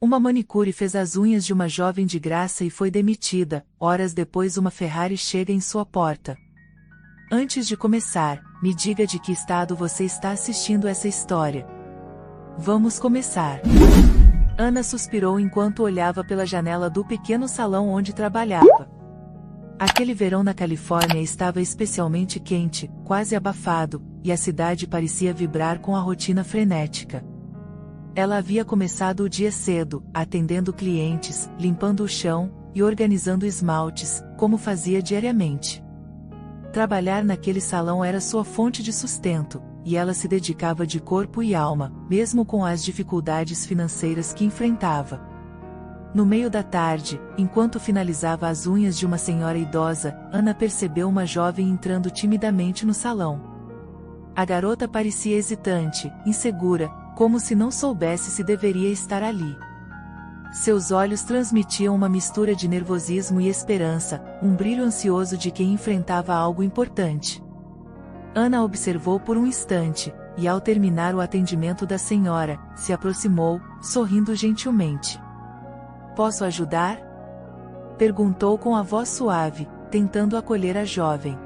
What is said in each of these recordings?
Uma manicure fez as unhas de uma jovem de graça e foi demitida. Horas depois uma Ferrari chega em sua porta. Antes de começar, me diga de que estado você está assistindo essa história. Vamos começar. Ana suspirou enquanto olhava pela janela do pequeno salão onde trabalhava. Aquele verão na Califórnia estava especialmente quente, quase abafado, e a cidade parecia vibrar com a rotina frenética. Ela havia começado o dia cedo, atendendo clientes, limpando o chão e organizando esmaltes, como fazia diariamente. Trabalhar naquele salão era sua fonte de sustento, e ela se dedicava de corpo e alma, mesmo com as dificuldades financeiras que enfrentava. No meio da tarde, enquanto finalizava as unhas de uma senhora idosa, Ana percebeu uma jovem entrando timidamente no salão. A garota parecia hesitante, insegura, como se não soubesse se deveria estar ali. Seus olhos transmitiam uma mistura de nervosismo e esperança, um brilho ansioso de quem enfrentava algo importante. Ana observou por um instante, e ao terminar o atendimento da senhora, se aproximou, sorrindo gentilmente. "Posso ajudar?" perguntou com a voz suave, tentando acolher a jovem.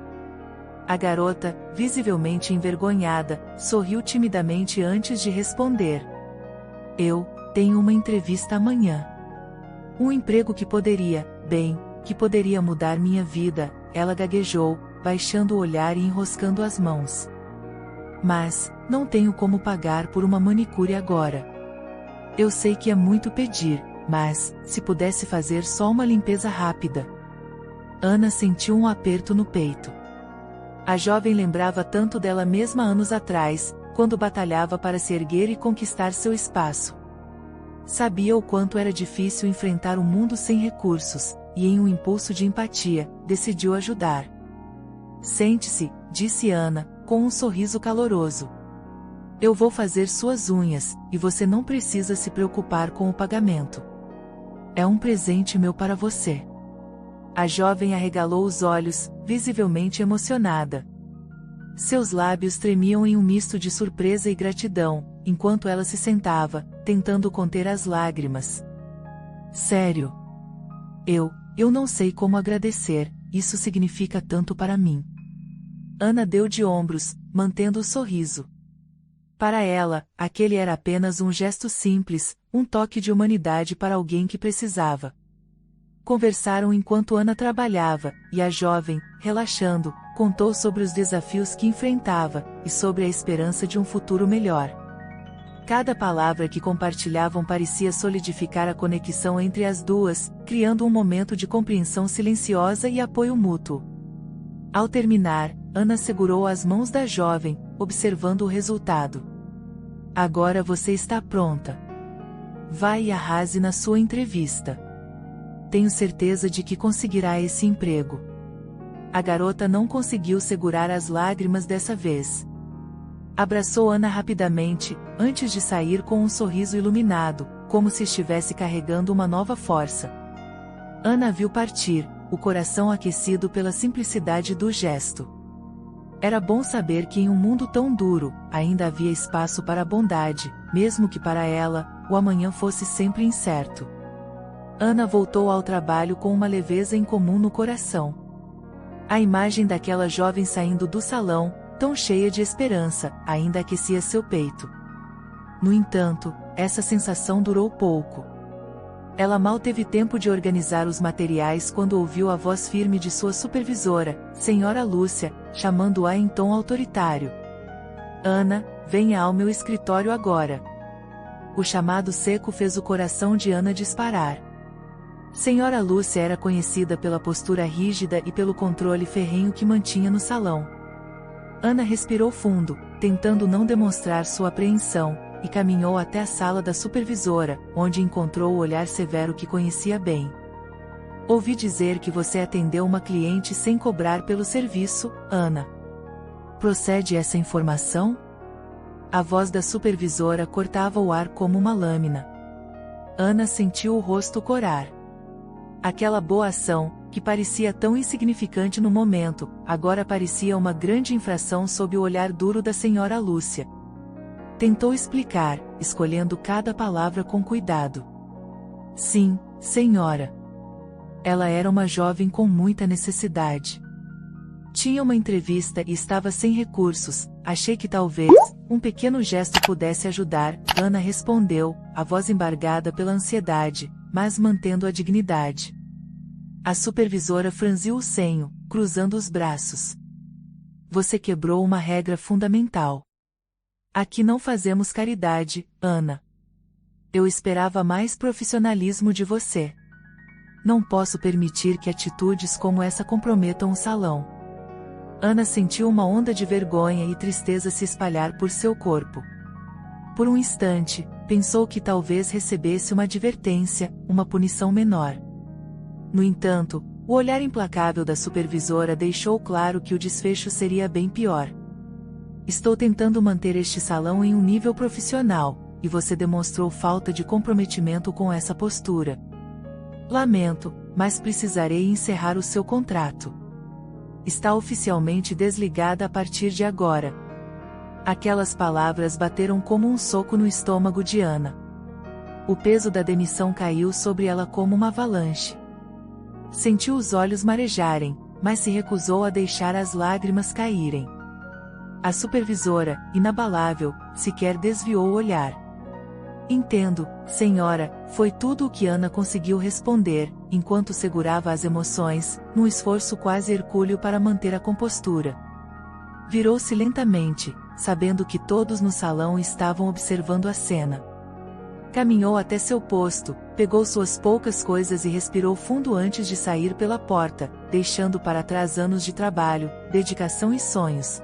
A garota, visivelmente envergonhada, sorriu timidamente antes de responder. "Eu tenho uma entrevista amanhã. Um emprego que poderia mudar minha vida", ela gaguejou, baixando o olhar e enroscando as mãos. "Mas, não tenho como pagar por uma manicure agora. Eu sei que é muito pedir, mas, se pudesse fazer só uma limpeza rápida." Ana sentiu um aperto no peito. A jovem lembrava tanto dela mesma anos atrás, quando batalhava para se erguer e conquistar seu espaço. Sabia o quanto era difícil enfrentar o mundo sem recursos, e em um impulso de empatia, decidiu ajudar. "Sente-se", disse Ana, com um sorriso caloroso. "Eu vou fazer suas unhas, e você não precisa se preocupar com o pagamento. É um presente meu para você." A jovem arregalou os olhos, visivelmente emocionada. Seus lábios tremiam em um misto de surpresa e gratidão, enquanto ela se sentava, tentando conter as lágrimas. "Sério? Eu não sei como agradecer, isso significa tanto para mim." Ana deu de ombros, mantendo o sorriso. Para ela, aquele era apenas um gesto simples, um toque de humanidade para alguém que precisava. Conversaram enquanto Ana trabalhava, e a jovem, relaxando, contou sobre os desafios que enfrentava, e sobre a esperança de um futuro melhor. Cada palavra que compartilhavam parecia solidificar a conexão entre as duas, criando um momento de compreensão silenciosa e apoio mútuo. Ao terminar, Ana segurou as mãos da jovem, observando o resultado. "Agora você está pronta. Vai e arrase na sua entrevista. Tenho certeza de que conseguirá esse emprego." A garota não conseguiu segurar as lágrimas dessa vez. Abraçou Ana rapidamente, antes de sair com um sorriso iluminado, como se estivesse carregando uma nova força. Ana a viu partir, o coração aquecido pela simplicidade do gesto. Era bom saber que em um mundo tão duro, ainda havia espaço para a bondade, mesmo que para ela, o amanhã fosse sempre incerto. Ana voltou ao trabalho com uma leveza incomum no coração. A imagem daquela jovem saindo do salão, tão cheia de esperança, ainda aquecia seu peito. No entanto, essa sensação durou pouco. Ela mal teve tempo de organizar os materiais quando ouviu a voz firme de sua supervisora, Senhora Lúcia, chamando-a em tom autoritário. "Ana, venha ao meu escritório agora." O chamado seco fez o coração de Ana disparar. Senhora Lúcia era conhecida pela postura rígida e pelo controle ferrenho que mantinha no salão. Ana respirou fundo, tentando não demonstrar sua apreensão, e caminhou até a sala da supervisora, onde encontrou o olhar severo que conhecia bem. "Ouvi dizer que você atendeu uma cliente sem cobrar pelo serviço, Ana. Procede essa informação?" A voz da supervisora cortava o ar como uma lâmina. Ana sentiu o rosto corar. Aquela boa ação, que parecia tão insignificante no momento, agora parecia uma grande infração sob o olhar duro da senhora Lúcia. Tentou explicar, escolhendo cada palavra com cuidado. Sim, senhora. Ela era uma jovem com muita necessidade. Tinha uma entrevista e estava sem recursos. Achei que talvez um pequeno gesto pudesse ajudar, Ana respondeu, a voz embargada pela ansiedade, mas mantendo a dignidade. A supervisora franziu o senho, cruzando os braços. Você quebrou uma regra fundamental. Aqui não fazemos caridade, Ana. Eu esperava mais profissionalismo de você. Não posso permitir que atitudes como essa comprometam o salão. Ana sentiu uma onda de vergonha e tristeza se espalhar por seu corpo. Por um instante, pensou que talvez recebesse uma advertência, uma punição menor. No entanto, o olhar implacável da supervisora deixou claro que o desfecho seria bem pior. Estou tentando manter este salão em um nível profissional, e você demonstrou falta de comprometimento com essa postura. Lamento, mas precisarei encerrar o seu contrato. Está oficialmente desligada a partir de agora. Aquelas palavras bateram como um soco no estômago de Ana. O peso da demissão caiu sobre ela como uma avalanche. Sentiu os olhos marejarem, mas se recusou a deixar as lágrimas caírem. A supervisora, inabalável, sequer desviou o olhar. Entendo, senhora, foi tudo o que Ana conseguiu responder, enquanto segurava as emoções, num esforço quase hercúleo para manter a compostura. Virou-se lentamente, sabendo que todos no salão estavam observando a cena. Caminhou até seu posto, pegou suas poucas coisas e respirou fundo antes de sair pela porta, deixando para trás anos de trabalho, dedicação e sonhos.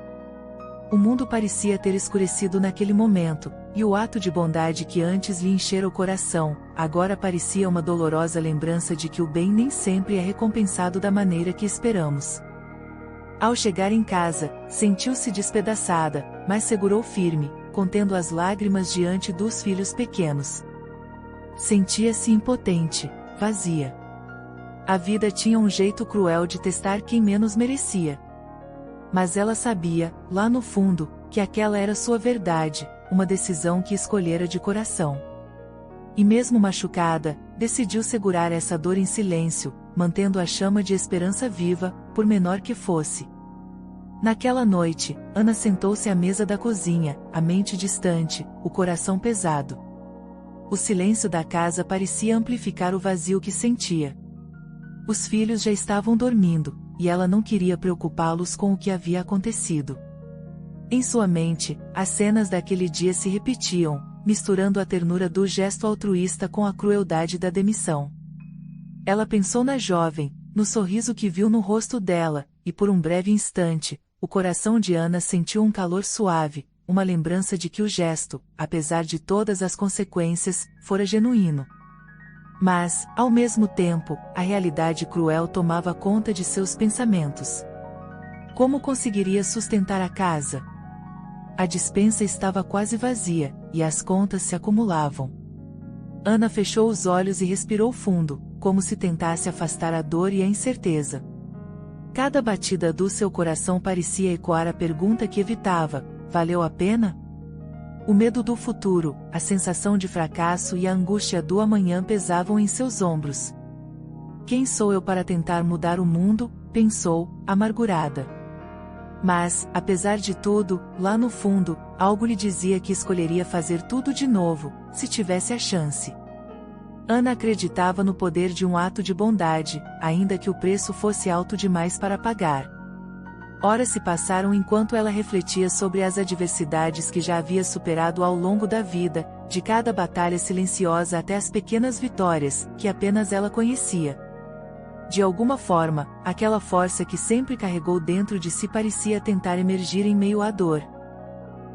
O mundo parecia ter escurecido naquele momento, e o ato de bondade que antes lhe enchera o coração, agora parecia uma dolorosa lembrança de que o bem nem sempre é recompensado da maneira que esperamos. Ao chegar em casa, sentiu-se despedaçada, mas segurou firme, contendo as lágrimas diante dos filhos pequenos. Sentia-se impotente, vazia. A vida tinha um jeito cruel de testar quem menos merecia. Mas ela sabia, lá no fundo, que aquela era sua verdade, uma decisão que escolhera de coração. E mesmo machucada, decidiu segurar essa dor em silêncio, mantendo a chama de esperança viva, por menor que fosse. Naquela noite, Ana sentou-se à mesa da cozinha, a mente distante, o coração pesado. O silêncio da casa parecia amplificar o vazio que sentia. Os filhos já estavam dormindo, e ela não queria preocupá-los com o que havia acontecido. Em sua mente, as cenas daquele dia se repetiam, misturando a ternura do gesto altruísta com a crueldade da demissão. Ela pensou na jovem, no sorriso que viu no rosto dela, e por um breve instante, o coração de Ana sentiu um calor suave, uma lembrança de que o gesto, apesar de todas as consequências, fora genuíno. Mas, ao mesmo tempo, a realidade cruel tomava conta de seus pensamentos. Como conseguiria sustentar a casa? A despensa estava quase vazia, e as contas se acumulavam. Ana fechou os olhos e respirou fundo, como se tentasse afastar a dor e a incerteza. Cada batida do seu coração parecia ecoar a pergunta que evitava: valeu a pena? O medo do futuro, a sensação de fracasso e a angústia do amanhã pesavam em seus ombros. Quem sou eu para tentar mudar o mundo? Pensou, amargurada. Mas, apesar de tudo, lá no fundo, algo lhe dizia que escolheria fazer tudo de novo, se tivesse a chance. Ana acreditava no poder de um ato de bondade, ainda que o preço fosse alto demais para pagar. Horas se passaram enquanto ela refletia sobre as adversidades que já havia superado ao longo da vida, de cada batalha silenciosa até as pequenas vitórias, que apenas ela conhecia. De alguma forma, aquela força que sempre carregou dentro de si parecia tentar emergir em meio à dor.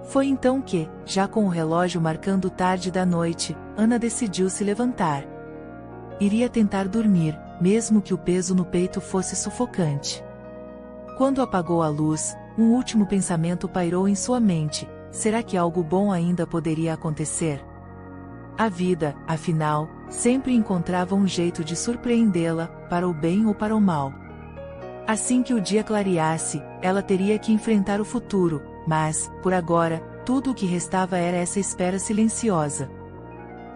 Foi então que, já com o relógio marcando tarde da noite, Ana decidiu se levantar. Iria tentar dormir, mesmo que o peso no peito fosse sufocante. Quando apagou a luz, um último pensamento pairou em sua mente: será que algo bom ainda poderia acontecer? A vida, afinal, sempre encontrava um jeito de surpreendê-la, para o bem ou para o mal. Assim que o dia clareasse, ela teria que enfrentar o futuro, mas, por agora, tudo o que restava era essa espera silenciosa.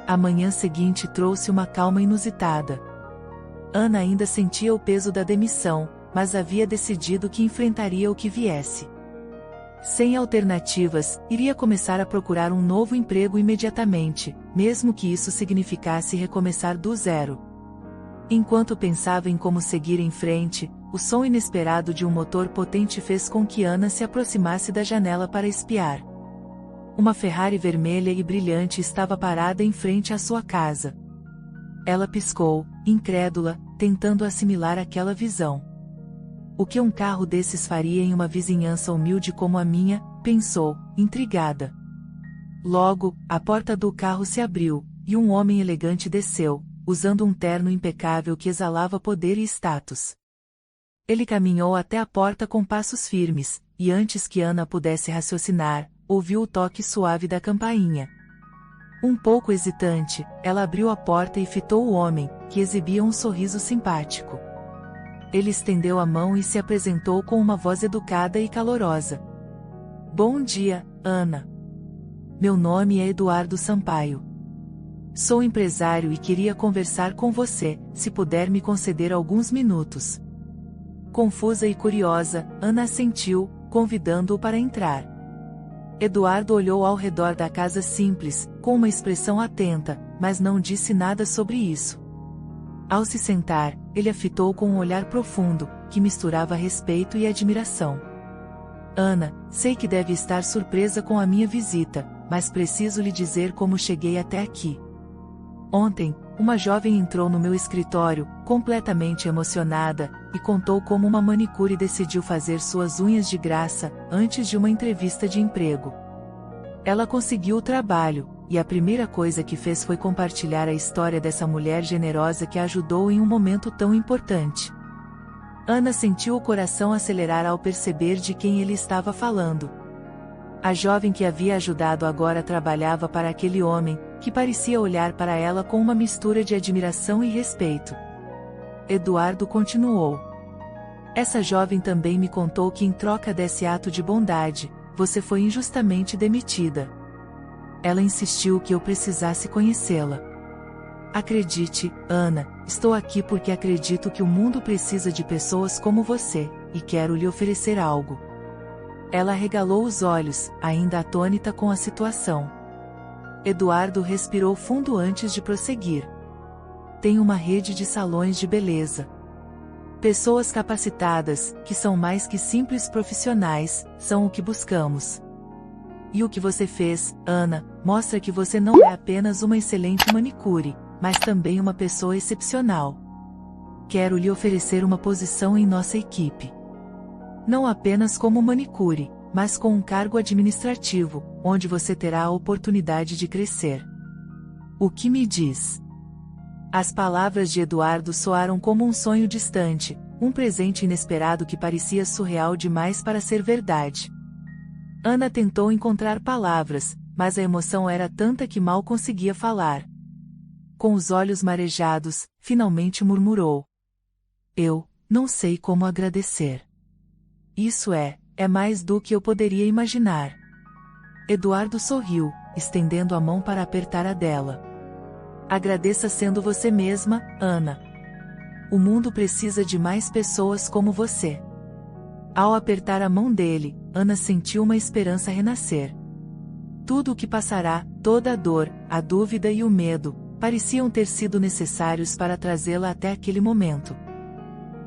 A manhã seguinte trouxe uma calma inusitada. Ana ainda sentia o peso da demissão, mas havia decidido que enfrentaria o que viesse. Sem alternativas, iria começar a procurar um novo emprego imediatamente, mesmo que isso significasse recomeçar do zero. Enquanto pensava em como seguir em frente, o som inesperado de um motor potente fez com que Ana se aproximasse da janela para espiar. Uma Ferrari vermelha e brilhante estava parada em frente à sua casa. Ela piscou, incrédula, tentando assimilar aquela visão. O que um carro desses faria em uma vizinhança humilde como a minha, pensou, intrigada. Logo, a porta do carro se abriu, e um homem elegante desceu, usando um terno impecável que exalava poder e status. Ele caminhou até a porta com passos firmes, e antes que Ana pudesse raciocinar, ouviu o toque suave da campainha. Um pouco hesitante, ela abriu a porta e fitou o homem, que exibia um sorriso simpático. Ele estendeu a mão e se apresentou com uma voz educada e calorosa. Bom dia, Ana. Meu nome é Eduardo Sampaio. Sou empresário e queria conversar com você, se puder me conceder alguns minutos. Confusa e curiosa, Ana assentiu, convidando-o para entrar. Eduardo olhou ao redor da casa simples, com uma expressão atenta, mas não disse nada sobre isso. Ao se sentar, ele a fitou com um olhar profundo, que misturava respeito e admiração. Ana, sei que deve estar surpresa com a minha visita, mas preciso lhe dizer como cheguei até aqui. Ontem, uma jovem entrou no meu escritório, completamente emocionada, e contou como uma manicure decidiu fazer suas unhas de graça, antes de uma entrevista de emprego. Ela conseguiu o trabalho, e a primeira coisa que fez foi compartilhar a história dessa mulher generosa que a ajudou em um momento tão importante. Ana sentiu o coração acelerar ao perceber de quem ele estava falando. A jovem que havia ajudado agora trabalhava para aquele homem, que parecia olhar para ela com uma mistura de admiração e respeito. Eduardo continuou. Essa jovem também me contou que em troca desse ato de bondade, você foi injustamente demitida. Ela insistiu que eu precisasse conhecê-la. Acredite, Ana, estou aqui porque acredito que o mundo precisa de pessoas como você, e quero lhe oferecer algo. Ela arregalou os olhos, ainda atônita com a situação. Eduardo respirou fundo antes de prosseguir. Tem uma rede de salões de beleza. Pessoas capacitadas, que são mais que simples profissionais, são o que buscamos. E o que você fez, Ana, mostra que você não é apenas uma excelente manicure, mas também uma pessoa excepcional. Quero lhe oferecer uma posição em nossa equipe. Não apenas como manicure, mas com um cargo administrativo, onde você terá a oportunidade de crescer. O que me diz? As palavras de Eduardo soaram como um sonho distante, um presente inesperado que parecia surreal demais para ser verdade. Ana tentou encontrar palavras, mas a emoção era tanta que mal conseguia falar. Com os olhos marejados, finalmente murmurou. Eu não sei como agradecer. Isso é mais do que eu poderia imaginar. Eduardo sorriu, estendendo a mão para apertar a dela. Agradeça sendo você mesma, Ana. O mundo precisa de mais pessoas como você. Ao apertar a mão dele, Ana sentiu uma esperança renascer. Tudo o que passará, toda a dor, a dúvida e o medo, pareciam ter sido necessários para trazê-la até aquele momento.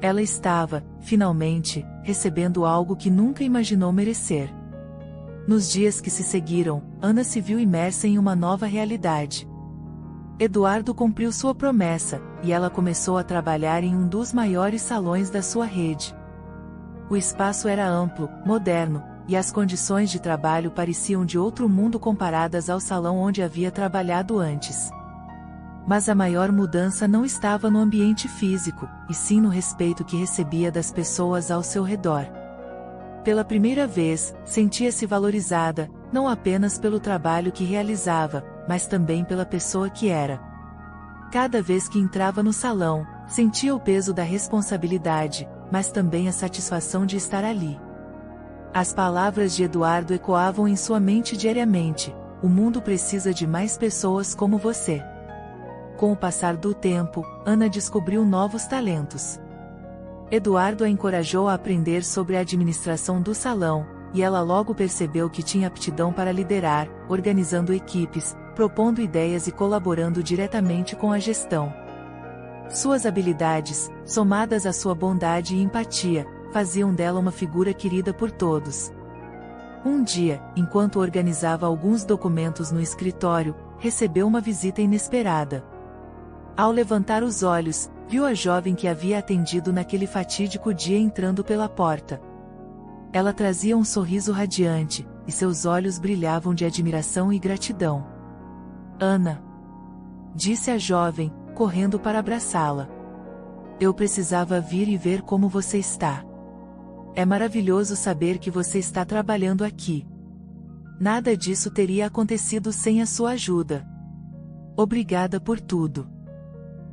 Ela estava, finalmente, recebendo algo que nunca imaginou merecer. Nos dias que se seguiram, Ana se viu imersa em uma nova realidade. Eduardo cumpriu sua promessa, e ela começou a trabalhar em um dos maiores salões da sua rede. O espaço era amplo, moderno, e as condições de trabalho pareciam de outro mundo comparadas ao salão onde havia trabalhado antes. Mas a maior mudança não estava no ambiente físico, e sim no respeito que recebia das pessoas ao seu redor. Pela primeira vez, sentia-se valorizada, não apenas pelo trabalho que realizava, mas também pela pessoa que era. Cada vez que entrava no salão, sentia o peso da responsabilidade, mas também a satisfação de estar ali. As palavras de Eduardo ecoavam em sua mente diariamente: o mundo precisa de mais pessoas como você. Com o passar do tempo, Ana descobriu novos talentos. Eduardo a encorajou a aprender sobre a administração do salão, e ela logo percebeu que tinha aptidão para liderar, organizando equipes, propondo ideias e colaborando diretamente com a gestão. Suas habilidades, somadas à sua bondade e empatia, faziam dela uma figura querida por todos. Um dia, enquanto organizava alguns documentos no escritório, recebeu uma visita inesperada. Ao levantar os olhos, viu a jovem que havia atendido naquele fatídico dia entrando pela porta. Ela trazia um sorriso radiante, e seus olhos brilhavam de admiração e gratidão. Ana, disse a jovem, correndo para abraçá-la. Eu precisava vir e ver como você está. É maravilhoso saber que você está trabalhando aqui. Nada disso teria acontecido sem a sua ajuda. Obrigada por tudo.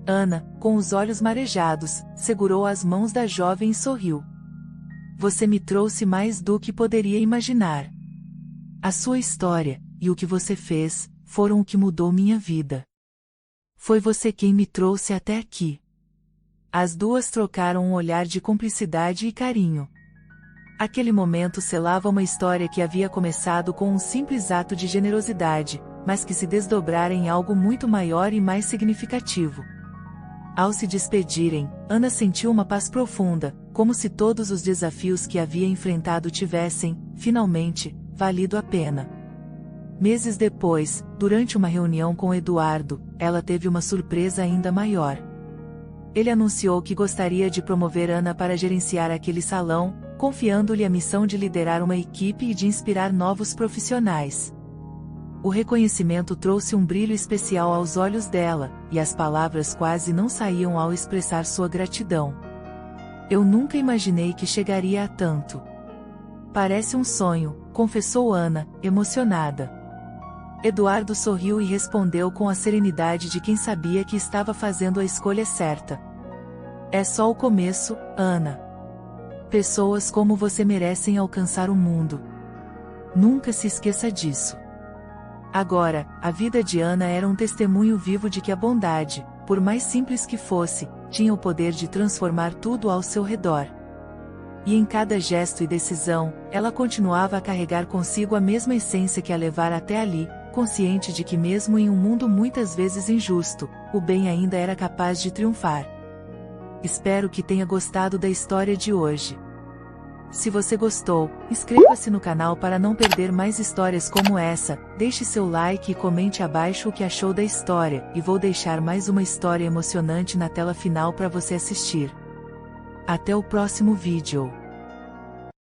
Ana, com os olhos marejados, segurou as mãos da jovem e sorriu. Você me trouxe mais do que poderia imaginar. A sua história, e o que você fez, foram o que mudou minha vida. Foi você quem me trouxe até aqui. As duas trocaram um olhar de cumplicidade e carinho. Aquele momento selava uma história que havia começado com um simples ato de generosidade, mas que se desdobrara em algo muito maior e mais significativo. Ao se despedirem, Ana sentiu uma paz profunda, como se todos os desafios que havia enfrentado tivessem, finalmente, valido a pena. Meses depois, durante uma reunião com Eduardo, ela teve uma surpresa ainda maior. Ele anunciou que gostaria de promover Ana para gerenciar aquele salão, confiando-lhe a missão de liderar uma equipe e de inspirar novos profissionais. O reconhecimento trouxe um brilho especial aos olhos dela, e as palavras quase não saíam ao expressar sua gratidão. Eu nunca imaginei que chegaria a tanto. Parece um sonho, confessou Ana, emocionada. Eduardo sorriu e respondeu com a serenidade de quem sabia que estava fazendo a escolha certa. É só o começo, Ana. Pessoas como você merecem alcançar o mundo. Nunca se esqueça disso. Agora, a vida de Ana era um testemunho vivo de que a bondade, por mais simples que fosse, tinha o poder de transformar tudo ao seu redor. E em cada gesto e decisão, ela continuava a carregar consigo a mesma essência que a levara até ali, consciente de que mesmo em um mundo muitas vezes injusto, o bem ainda era capaz de triunfar. Espero que tenha gostado da história de hoje. Se você gostou, inscreva-se no canal para não perder mais histórias como essa, deixe seu like e comente abaixo o que achou da história, e vou deixar mais uma história emocionante na tela final para você assistir. Até o próximo vídeo.